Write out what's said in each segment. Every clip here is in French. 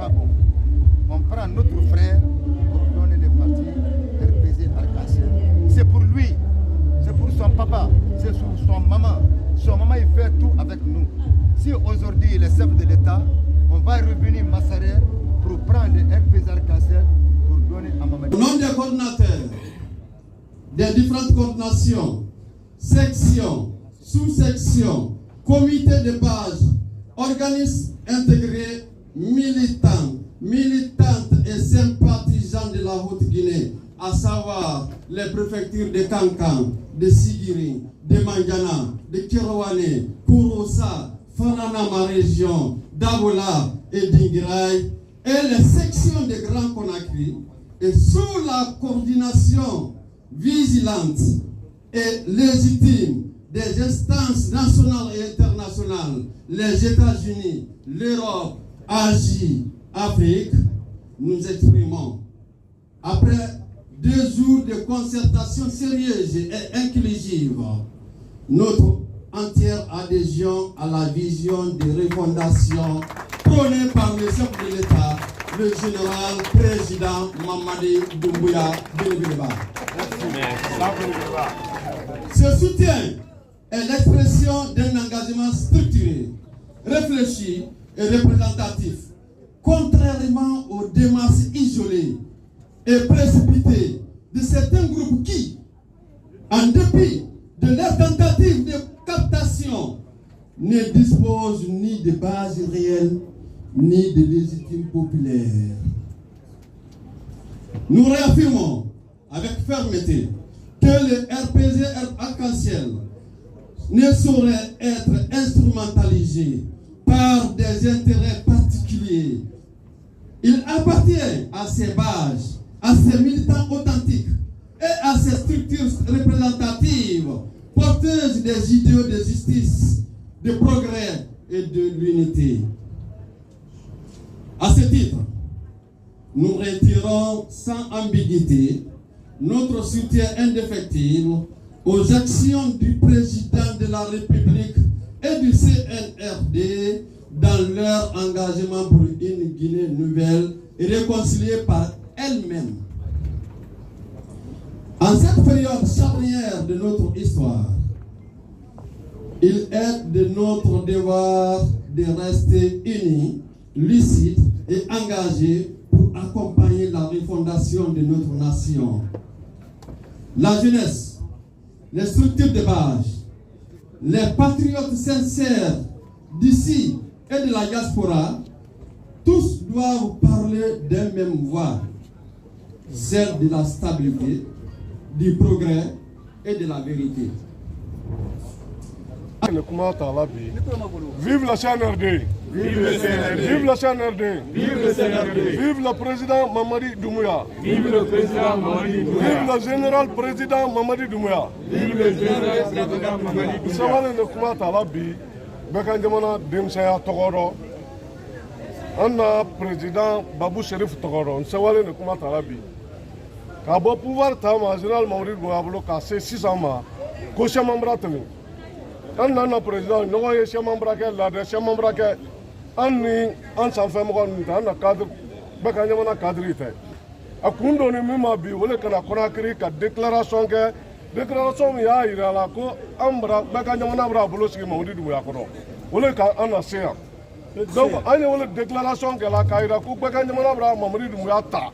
pas bon. On prend notre frère pour donner les partis RPZ Arc-en-Ciel. C'est pour lui, c'est pour son papa, c'est pour son maman. Son maman, il fait tout avec nous. Si aujourd'hui il est chef de l'État, on va revenir Massarer pour prendre les RPZ Arc-en-Ciel pour donner à maman. Au nom des coordinateurs, des différentes coordinations, sections, sous-sections, comités de base, organismes intégrés, militants, militantes et sympathisants de la Haute-Guinée, à savoir les préfectures de Kankan, de Sigiri, de Mandiana, de Kirowane, Kouroussa, Fanana, ma région, Dabola et Dingirai, et les sections de Grand Conakry, et sous la coordination vigilante et légitime des instances nationales et internationales, les États-Unis, l'Europe, Asie, Afrique, nous exprimons, après 2 jours de concertation sérieuse et inclusive, notre entière adhésion à la vision de refondation prônée par le chef de l'État, le général président Mamadi Doumbouya Bénébileba. Ce soutien est l'expression d'un engagement structuré, réfléchi et représentatif, contrairement aux démarches isolées et précipitées de certains groupes qui, en dépit de leurs tentatives de captation, ne disposent ni de bases réelles ni de légitime populaire. Nous réaffirmons avec fermeté que le RPZ Arc-en-Ciel ne saurait être instrumentalisé par des intérêts particuliers. Il appartient à ses bases, à ses militants authentiques et à ses structures représentatives porteuses des idéaux de justice, de progrès et de l'unité. À ce titre, nous retirons sans ambiguïté notre soutien indéfectible aux actions du président de la République et du CNRD dans leur engagement pour une Guinée nouvelle et réconciliée par elle-même. En cette période charnière de notre histoire, il est de notre devoir de rester unis, lucides et engagés pour accompagner la refondation de notre nation. La jeunesse, les structures de base, les patriotes sincères d'ici et de la diaspora, tous doivent parler d'une même voix, celle de la stabilité, du progrès et de la vérité. Vive la CNRD! Vive le CNRD! Vive la CNRD! Vive le CNRD! Vive le président Mamadi Doumbouya! Vive le président Mamadi Doumbouya! Vive le général président Mamadi Doumbouya! Vive le général président Mamadi Doumbouya! Savane ne kuma tala bi bɛka jamana denmisɛnya tɔgɔ dɔ an na président Babou Sherif tɔgɔ dɔ Nsawale ne kuma tala bi k'a bɔ pouvoir ta ma général Mamadi Doumbouya bolo k'a se 6 ma ko sɛmambara tɛmɛ an na président ɲɔgɔn ye sɛmambara kɛ laadɛ sɛmambara kɛ an ni an sanfɛmɔgɔ ninnu tɛ an na cadre bɛka jamana cadre tɛ a kun dɔ ni min ma bi o le kana Conakry ka déclaration kɛ déclaration min y'a yira la ko an bara bɛka jamana bɛra bolo sigi Mamadi Doumbouya kɔrɔ o le ka an na se yan donc an ye o le déclaration kɛ la k'a yira ko bɛka jamana bɛra Mamadi Doumbouya ta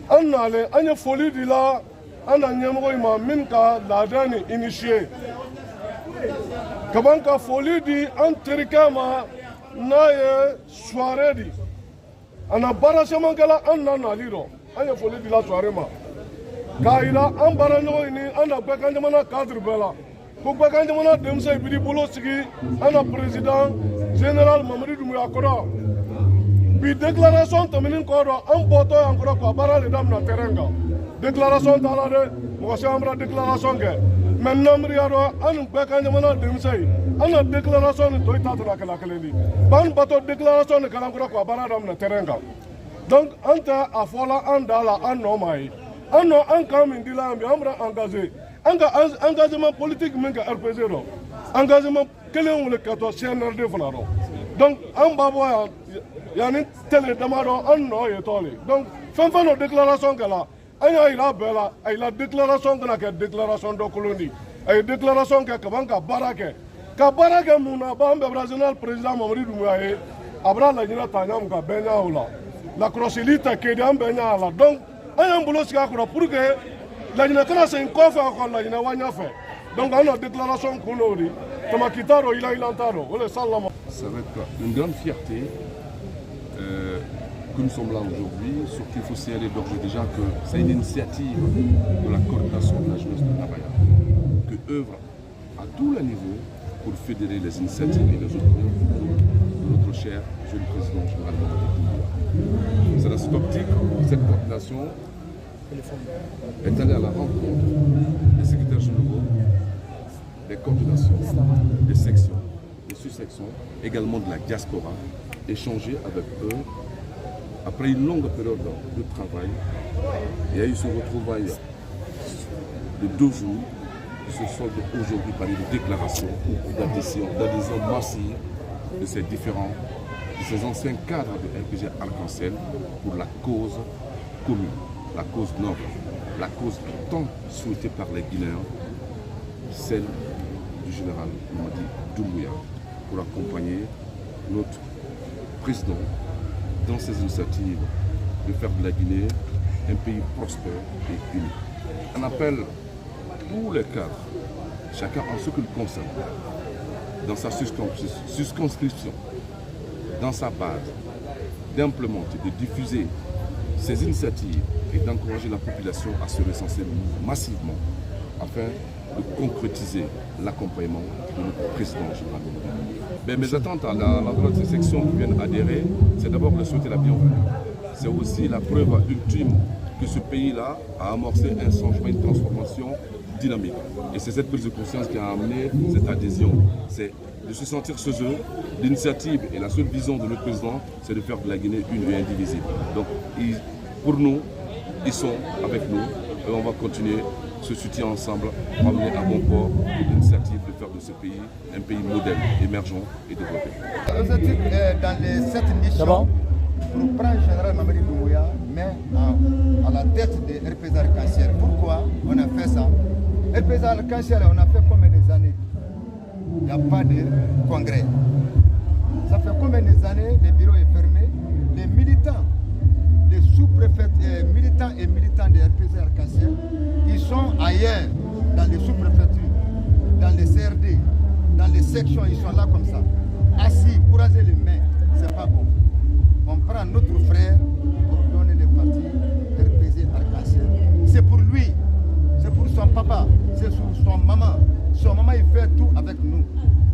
an nalen an ye foli di la an na ɲɛmɔgɔ in ma min ka laadɛ ni initié kaban ka foli di an terikɛ ma n'a ye soirée di a na baara caman kɛla an na nali rɔ an ye foli di la soirée ma k'a yira an baaraɲɔgɔn ni an na bɛɛ ka jamana cadre bɛɛ la ko bɛɛ ka jamana denmisɛn b'i bolo sigi an na président général Mamadi Doumbouya kɔrɔ bi déclaration tɛmɛnen kɔ dɔ an bɔtɔ yan kɔrɔ ka baara de daminɛ terrain kan déclaration t'a la dɛ mɔgɔ caman bɛna déclaration kɛ mais namiriya dɔ an bɛɛ ka jamana denmisɛn an na déclaration ni tɔyi ta tɛna kɛla kelen di ban bɔtɔ déclaration ni kɛla kɔrɔ ka baara daminɛ terrain kan donc an tɛ a fɔla an da la an nɔ ma ye an nɔ an kan min dila yan bi an bɛna engagé an ka engagement politique min kɛ RPZ dɔ engagement kelen wele ka to CNRD fana dɔ donc an b'a bɔ yan yani télé damadɔ an nɔ ye tɔ le donc fɛn fɛn dɔ déclaration kɛla an y'a yira bɛɛ la a yira déclaration kana kɛ déclaration dɔ kolon di a ye déclaration kɛ kaban ka baara kɛ mun na b'an bɛɛ général président Mamadi Doumbouya ye a bɛna laɲinɛ ta ɲa mun ka bɛɛ ɲa o la lakɔlɔsili tɛ kedi an bɛɛ ɲa a la donc an y'an bolo sigi a kɔrɔ pour que laɲinɛ kana segin kɔfɛ a kɔ laɲinɛ wa ɲɛfɛ donc an na déclaration kun n'o di tamaki t'a dɔn ilan t'a dɔn o le sa lama. Ça va être une grande fierté que nous sommes là aujourd'hui. Surtout, il faut signaler d'ores et déjà que c'est une initiative de la coordination de la jeunesse de Nabaya qui œuvre à tous les niveaux pour fédérer les initiatives et les autres de notre cher jeune président général Mamadi Doumbouya. C'est dans cette optique que cette coordination est allée à la rencontre des secrétaires généraux, des coordinations, des sections, des sous-sections, également de la diaspora, échanger avec eux. Après une longue période de travail, il y a eu ce retrouvaille de 2 jours qui se solde aujourd'hui par une déclaration d'adhésion massive de ces différents, de ces anciens cadres de RPG Arc-en-Ciel pour la cause commune, la cause noble, la cause tant souhaitée par les Guinéens, celle du général Mamadi Doumbouya, pour accompagner notre président dans ses initiatives de faire de la Guinée un pays prospère et uni. On appelle tous les cadres, chacun en ce qu'il concerne, dans sa circonscription, dans sa base, d'implémenter, de diffuser ces initiatives et d'encourager la population à se recenser massivement afin de concrétiser l'accompagnement de notre président général. Mes attentes à l'endroit de ces sections qui viennent adhérer, c'est d'abord de souhaiter la bienvenue. C'est aussi la preuve ultime que ce pays-là a amorcé un changement, une transformation dynamique. Et c'est cette prise de conscience qui a amené cette adhésion. C'est de se sentir chez eux. L'initiative et la seule vision de notre président, c'est de faire de la Guinée une et indivisible. Donc pour nous, ils sont avec nous et on va continuer ce soutien ensemble pour amener à bon port l'initiative de faire de ce pays un pays modèle, émergent et développé. L'objectif est dans cette mission pour prendre le général Mamadi Doumbouya, mais à la tête de RPG Arc-en-Ciel. Pourquoi on a fait ça? RPG Arc-en-Ciel, on a fait combien d'années? Il n'y a pas de congrès. Ça fait combien d'années le bureau est fermé? Les militants, les sous-préfets, militants et militants de RPG Arc-en-Ciel, ils sont ailleurs, dans les sous-préfectures, dans les CRD, dans les sections, ils sont là comme ça. Assis, croiser les mains, c'est pas bon. On prend notre frère pour donner les partis RPG Arc-en-Ciel. C'est pour lui, c'est pour son papa, c'est pour son maman. Son maman, il fait tout avec nous.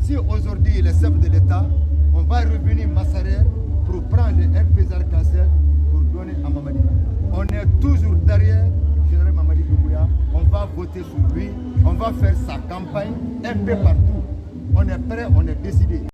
Si aujourd'hui il est chef de l'État, on va revenir Massarer pour prendre les RPG Arc-en-Ciel pour donner à Mamadi. On est toujours derrière général Mamadi Doumbouya. On va voter sur lui, on va faire sa campagne un peu partout. On est prêt, on est décidé.